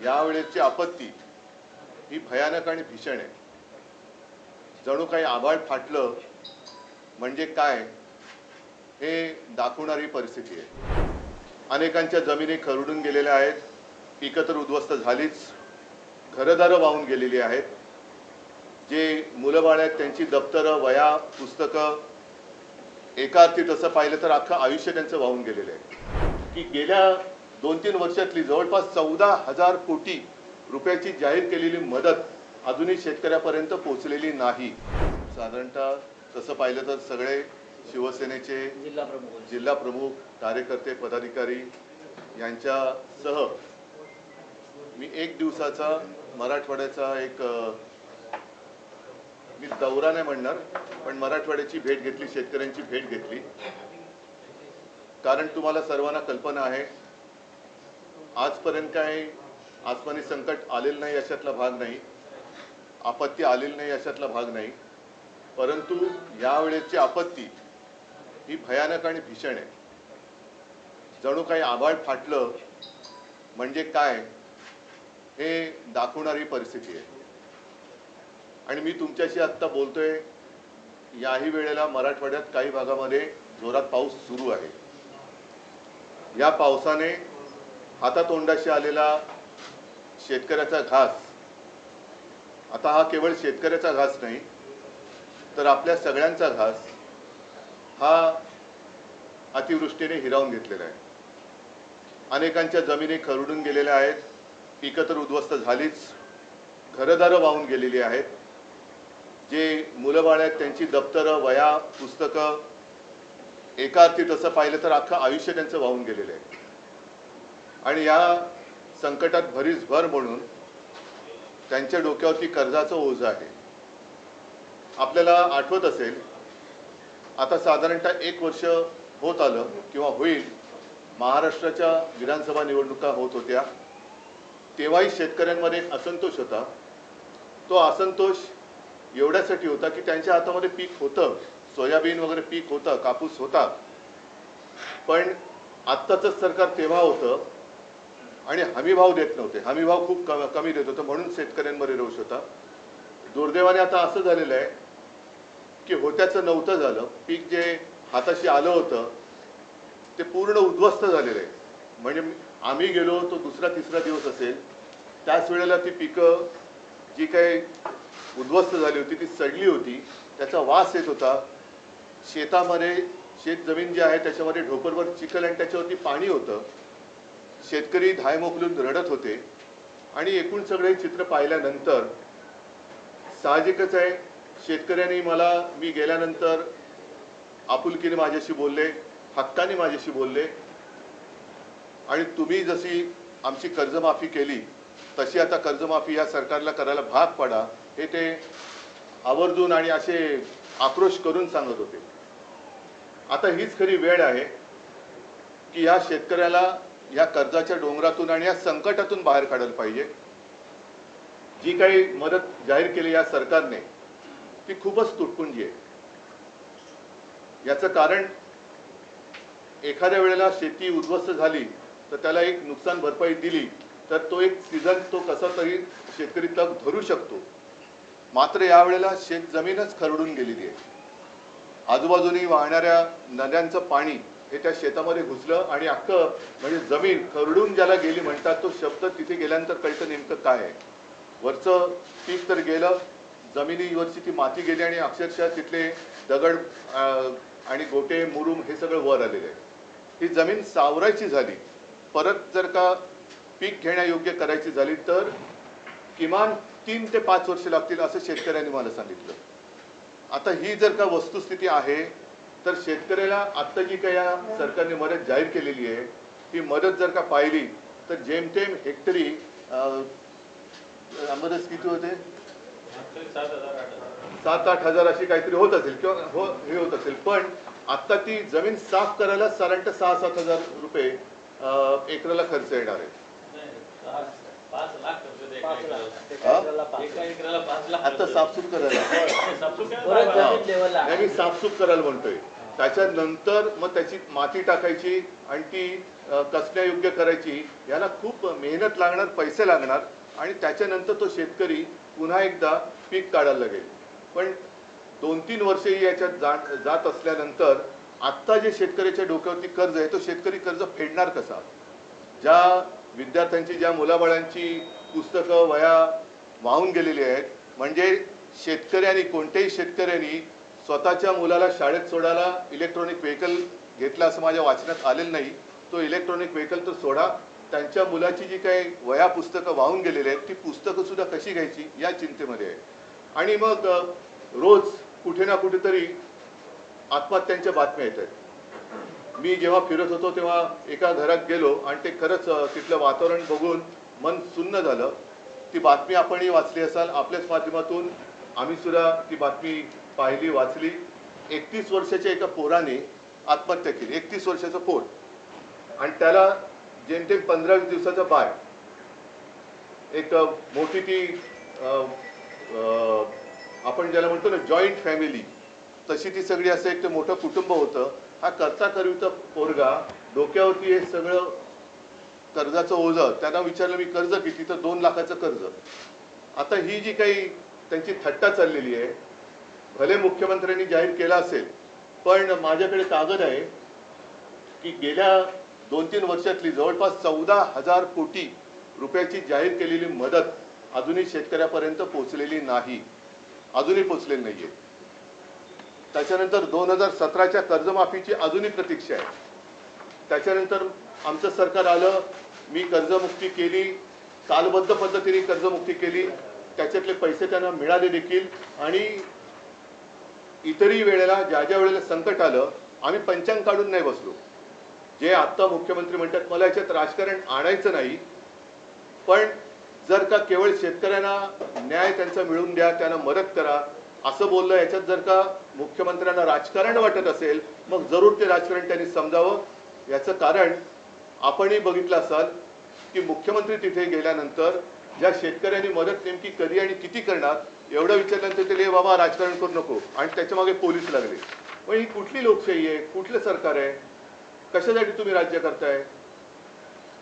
यावेळेची आपत्ती ही भयानक आणि भीषण आहे। जणू काही आभाळ फाटलं म्हणजे काय हे दाखवणारी परिस्थिती आहे। अनेकांच्या जमिनी खरडून गेलेल्या आहेत, पिकं तर उद्ध्वस्त झालीच, घरदारं वाहून गेलेली आहेत। जे मुलं बाळ आहेत त्यांची दप्तरं, वह्या, पुस्तकं, एका अर्थी तसं पाहिलं तर अख्खं आयुष्य त्यांचं वाहून गेलेलं आहे। की गेल्या 2-3 वर्षातली जवळपास 14,000 कोटी रुपयाची जाहीर केलेली मदत अजूनही शेतकऱ्यापर्यंत पोहोचलेली नाही। साधारणतः तसं पाहिलं तर सगळे शिवसेनेचे जिल्हा प्रमुख, कार्यकर्ते, पदाधिकारी यांच्यासह मी 1 दिवसाचा मराठवाड्याचा एक मी दौरा नाही म्हणणार पण मराठवाड्याची भेट घेतली, शेतकऱ्यांची भेट घेतली। कारण तुम्हाला सर्वांना कल्पना आहे आजपर्यंत काही आसमानी संकट आलेलं नाही अशातला भाग नाही, आपत्ती आलेली नाही अशातला भाग नाही, परंतु यावेळेची आपत्ती ही भयानक आणि भीषण आहे। जणू काही आभाळ फाटलं म्हणजे काय हे दाखवणारी परिस्थिती आहे। आणि मी तुमच्याशी आत्ता बोलतोय याही वेळेला मराठवाड्यात काही भागामध्ये जोरात पाऊस सुरू आहे। या पावसाने हातातोंडाशी आलेला शेतकऱ्याचा घास, आता हा केवळ शेतकऱ्याचा घास नाही तर आपल्या सगळ्यांचा घास हा अतिवृष्टीने हिरावून घेतलेला आहे। अनेकांच्या जमिनी खरडून गेलेल्या आहेत, पिकं तर उद्ध्वस्त झालीच, घरदारं वाहून गेलेली आहेत। जे मुलं बाळ आहेत त्यांची दप्तरं, वह्या, पुस्तकं, एका अर्थी तसं पाहिलं तर अख्खं आयुष्य त्यांचं वाहून गेलेलं आहे। आणि या संकटात भरीसभर म्हणून त्यांच्या डोक्यावरती कर्जाचं ओझं आहे। आपल्याला आठवत असेल आता साधारणतः 1 वर्ष होत आलं किंवा होईल, महाराष्ट्राच्या विधानसभा निवडणुका होत होत्या, तेव्हाही शेतकऱ्यांमध्ये असंतोष होता। तो असंतोष एवढ्यासाठी होता की त्यांच्या हातामध्ये पीक होतं, सोयाबीन वगैरे पीक होतं, कापूस होता, पण आत्ताचं सरकार तेव्हा होतं आणि हमी भाव देत नव्हते, हमी भाव खूप कमी देत होतं, म्हणून शेतकऱ्यांमध्ये रोष होता। दुर्दैवाने आता असं झालेलं आहे की होत्याचं नव्हतं झालं, पीक जे हाताशी आलं होतं ते पूर्ण उद्ध्वस्त झालेलं आहे। म्हणजे आम्ही गेलो तो दुसरा तिसरा दिवस असेल, त्याच वेळेला ती पिकं जी काही उद्ध्वस्त झाली होती ती सडली होती, त्याचा वास येत होता। शेतामध्ये शेत जमीन जी आहे त्याच्यामध्ये ढोपरभर चिखल आणि त्याच्यावरती पाणी होतं, शेतकरी धाय मोकलून रडत होते। आणि एकूण सगळे चित्र पाहिल्यानंतर साहजिकच आहे शेतकऱ्यांनी मी गेल्यानंतर आपुलकीने माझ्याशी बोलले, हक्काने माझ्याशी बोलले आणि तुम्ही जशी आमची कर्जमाफी केली तशी आता कर्जमाफी या सरकारला करायला भाग पडा, हे ते आवर्जून आणि असे आक्रोश करून सांगत होते। आता हीच खरी वेळ आहे की या शेतकऱ्याला या कर्जाच्या डोंगरातून आणि या संकटातून बाहेर काढायला पाहिजे। जी काही मदत जाहीर केली या सरकारने ती खूपच तुटपुंजी आहे। याचं कारण एखाद्या वेळेला शेती उद्ध्वस्त झाली तर त्याला एक नुकसान भरपाई दिली तर तो एक सीझन तो कसा तरी शेतकरी तग धरू शकतो, मात्र यावेळेला शेत जमीनच खरडून गेलेली आहे। आजूबाजूनी वाहणाऱ्या नद्यांचं पाणी हे त्या शेतामध्ये घुसलं आणि अख्खं म्हणजे जमीन खरडून ज्याला गेली म्हणतात तो शब्द तिथे गेल्यानंतर कळतं नेमकं काय आहे। वरचं पीक तर गेलं, जमिनीवरची ती माती गेली आणि अक्षरशः तिथले दगड आणि गोटे मुरुम हे सगळं वर आलेलं आहे। ही जमीन सावरायची झाली, परत जर का पीक घेण्यायोग्य करायची झाली तर किमान 3 ते 5 वर्ष लागतील असं शेतकऱ्यांनी मला सांगितलं। आता ही जर का वस्तुस्थिती आहे तर शेतकऱ्याला आत्ता जी काही या सरकारने मदत जाहीर केलेली आहे ती मदत जर का पाहिली तर जेमतेम हेक्टरी मदत किती होते, 7-8 हजार अशी काहीतरी होत असेल किंवा हे होत असेल, पण आता ती जमीन साफ करायला साधारणतः 6-7 हजार रुपये एकराला खर्च येणार आहे। 5 लाख आता साफसूफ करायला, मी साफसूफ करायला म्हणतोय। त्याच्यानंतर मग त्याची माती टाकायची आणि ती कसण्यायोग्य करायची, याला खूप मेहनत लागणार, पैसे लागणार आणि त्याच्यानंतर तो शेतकरी पुन्हा एकदा पीक काढायला लागेल. पण 2-3 वर्षे याच्यात जात असल्यानंतर आत्ता जे शेतकऱ्याच्या डोक्यावरती कर्ज आहे तो शेतकरी कर्ज फेडणार कसा? ज्या विद्यार्थ्यांची, ज्या मुलाबाळांची पुस्तकं वह्या वाहून गेलेली आहेत, म्हणजे शेतकऱ्यांनी, कोणत्याही शेतकऱ्यांनी स्वतःच्या मुलाला शाळेत सोडायला इलेक्ट्रॉनिक व्हेकल घेतला असं माझ्या वाचनात आलेलं नाही. तो इलेक्ट्रॉनिक व्हेकल तर सोडा, त्यांच्या मुलाची जी काही वह्या पुस्तकं वाहून गेलेली आहेत ती पुस्तकं सुद्धा कशी घ्यायची या चिंतेमध्ये आहे. आणि मग रोज कुठे ना कुठेतरी आत्महत्यांच्या बातम्या येत आहेत. मी जेव्हा फिरत होतो तेव्हा एका घरात गेलो आणि ते खरंच तिथलं वातावरण बघून मन सुन्न झालं. ती बातमी आपणही वाचली असाल, आपल्याच माध्यमातून आम्ही सुद्धा ती बातमी पाहिली, वाचली. 31 वर्षाच्या एका पोराने आत्महत्या केली. 31 वर्षाचं पोर, आणि त्याला जेमतेम 15-20 दिवसाचा बाळ. एक मोठी ती आपण ज्याला म्हणतो ना जॉईंट फॅमिली, तशी ती सगळी असं एक मोठं कुटुंब होतं. हा करता करविता पोरगा, डोक्यावरती हे सगळं कर्जाचं ओझं. त्यांना विचारलं मी कर्ज किती, तर 2 लाखाचं कर्ज. आता ही जी काही त्यांची थट्टा चाललेली आहे, भले मुख्यमंत्र्यांनी जाहीर केला असेल, पण माझ्याकडे कागद आहे की गेल्या 2-3 वर्षातली जवळपास 14,000 कोटी रुपयाची जाहीर केलेली मदत अजूनही शेतकऱ्यापर्यंत पोहोचलेली नाही, अजूनही पोहोचलेली नाहीये. त्याच्यानंतर 2017च्या कर्जमाफीची अजूनही प्रतीक्षा आहे. त्याच्यानंतर आमचं सरकार आलं, मी कर्जमुक्ती केली, कालबद्ध पद्धतीने कर्जमुक्ती केली, त्याच्यातले पैसे त्यांना मिळाले देखील. आणि इतरही वेळेला ज्या ज्या वेळेला संकट आलं आम्ही पंचांग काढून नाही बसलो. जे आत्ता मुख्यमंत्री म्हणतात मला याच्यात राजकारण आणायचं नाही, पण जर का केवळ शेतकऱ्यांना न्याय त्यांचा मिळवून द्या, त्यांना मदत करा असं बोललं, याच्यात जर का मुख्यमंत्र्यांना राजकारण वाटत असेल मग जरूर ते राजकारण त्यांनी समजावं. याचं कारण आपणही बघितलं असाल की मुख्यमंत्री तिथे गेल्यानंतर ज्या शेतकऱ्यांनी मदत नेमकी कधी आणि किती करणार एवढं विचारल्यानंतर ते बाबा राजकारण करू नको, आणि त्याच्यामागे पोलीस लागले. मग ही कुठली लोकशाही आहे, कुठलं सरकार आहे, कशासाठी तुम्ही राज्य करताय?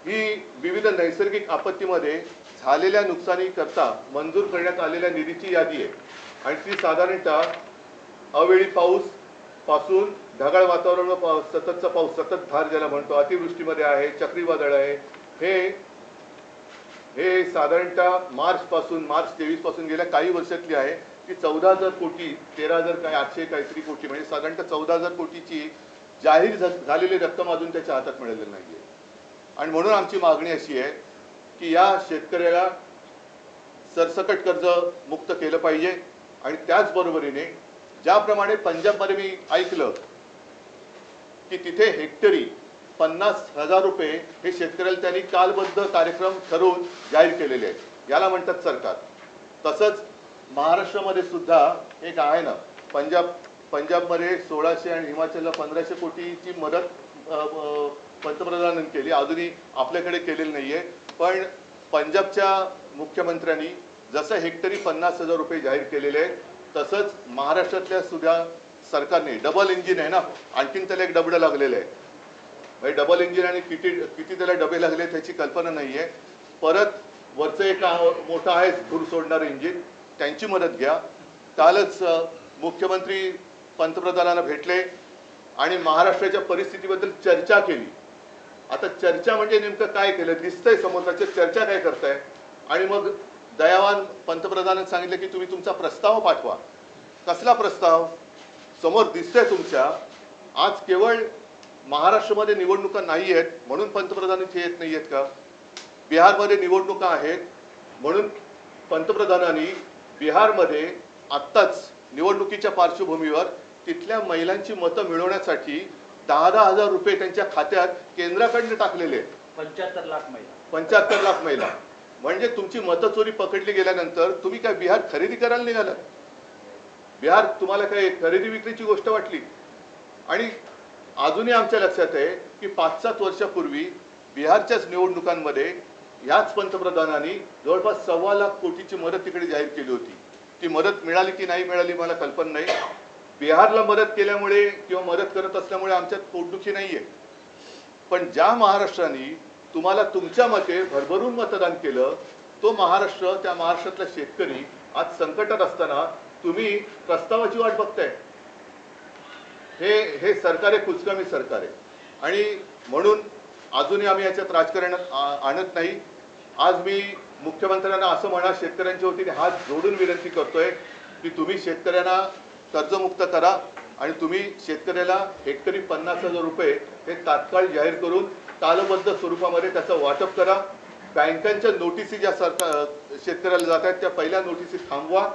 ही विविध नैसर्गिक आपत्तीमध्ये झालेल्या नुकसानीकरता मंजूर करण्यात आलेल्या निधीची यादी आहे, आणि ती साधारणतः अवेळी पाऊस पासून ढगाळ वातावरण, सततचा पाऊस, सतत धार ज्याला म्हणतो, अतिवृष्टीमध्ये आहे, चक्रीवादळ आहे, हे साधारणतः मार्च 23 पासून गेल्या काही वर्षातली आहे. ती 14,000 कोटी, 13,800 काहीतरी कोटी, म्हणजे साधारणतः 14,000 कोटीची जाहीर झालेली रक्कम अजून त्याच्या हातात मिळालेली नाहीये. आणि म्हणून आमची मागणी अशी आहे की या शेतकऱ्याला सरसकट कर्ज मुक्त केलं पाहिजे. आणि त्याचबरोबरीने ज्याप्रमाणे पंजाबमध्ये मी ऐकलं की तिथे हेक्टरी 50,000 रुपये हे शेतकऱ्याला त्यांनी कालबद्ध कार्यक्रम ठरवून जाहीर केलेले आहेत, याला म्हणतात सरकार. तसंच महाराष्ट्रामध्ये सुद्धा एक आहे ना, पंजाबमध्ये 1600 आणि हिमाचलला 1500 कोटीची मदत पंतप्रधानांनी केली, अजूनही आपल्याकडे केलेली नाहीये. पण पंजाबच्या मुख्यमंत्र्यांनी जसं हेक्टरी 50,000 रुपये जाहीर केलेले आहेत, तसंच महाराष्ट्रातल्या सुद्धा सरकारने, डबल इंजिन आहे ना, आणखीन त्याला एक डबडं लागलेलं आहे. म्हणजे डबल इंजिन आणि किती त्याला डबे लागले त्याची कल्पना नाहीये. परत वरचं एक मोठं आहे धूर सोडणारं इंजिन, त्यांची मदत घ्या. कालच मुख्यमंत्री पंतप्रधानांना भेटले आणि महाराष्ट्राच्या परिस्थितीबद्दल चर्चा केली. आता चर्चा म्हणजे नेमकं काय केलं दिसतंय समोरच्या, चर्चा काय करताय? आणि मग दयावान पंतप्रधानांनी सांगितलं की तुम्ही तुमचा प्रस्ताव पाठवा. कसला प्रस्ताव? समोर दिसतंय तुमच्या. आज केवळ महाराष्ट्रामध्ये निवडणुका नाही आहेत म्हणून पंतप्रधान इथे येत नाही आहेत का? बिहारमध्ये निवडणुका आहेत म्हणून पंतप्रधानांनी बिहारमध्ये आत्ताच निवडणुकीच्या पार्श्वभूमीवर तिथल्या महिलांची मतं मिळवण्यासाठी 10,000 रुपये त्यांच्या खात्यात केंद्राकडनं टाकलेले आहेत. 75 लाख महिला. म्हणजे तुमची मतचोरी पकडली गेल्यानंतर तुम्ही काय बिहार खरेदी करायला निघालात? बिहार तुम्हाला काय खरेदी विक्रीची गोष्ट वाटली? आणि अजूनही आमच्या लक्षात आहे की 5-7 वर्षापूर्वी बिहारच्याच निवडणुकांमध्ये याच पंतप्रधानांनी जवळपास 1.25 लाख कोटीची मदत तिकडे जाहीर केली होती. ती मदत मिळाली की नाही मिळाली मला कल्पना नाही. बिहारला मदत केल्यामुळे किंवा मदत करत असल्यामुळे आमच्यात पोटदुखी नाहीये, पण ज्या महाराष्ट्राने तुम्हाला तुमच्या मते भरभरून मतदान केलं, तो महाराष्ट्र, त्या महाराष्ट्रातला शेतकरी आज संकटात असताना तुम्ही प्रस्तावाची वाट बघताय. हे सरकार आहे, कुचकामी सरकार आहे. आणि म्हणून अजूनही आम्ही याच्यात राजकारण आणत नाही. आज मी मुख्यमंत्र्यांना असं म्हणा, शेतकऱ्यांच्या वतीने हात जोडून विनंती करतोय की तुम्ही शेतकऱ्यांना कर्जमुक्त करा आणि तुम्ही शेतकऱ्याला हेक्टरी 50,000 रुपये हे तात्काळ जाहीर करून तालबद्ध स्वरूपामध्ये त्याचं वाटप करा. बँकांच्या नोटिसी ज्या शेतकऱ्याला जात आहेत त्या पहिल्या नोटिसी थांबवा.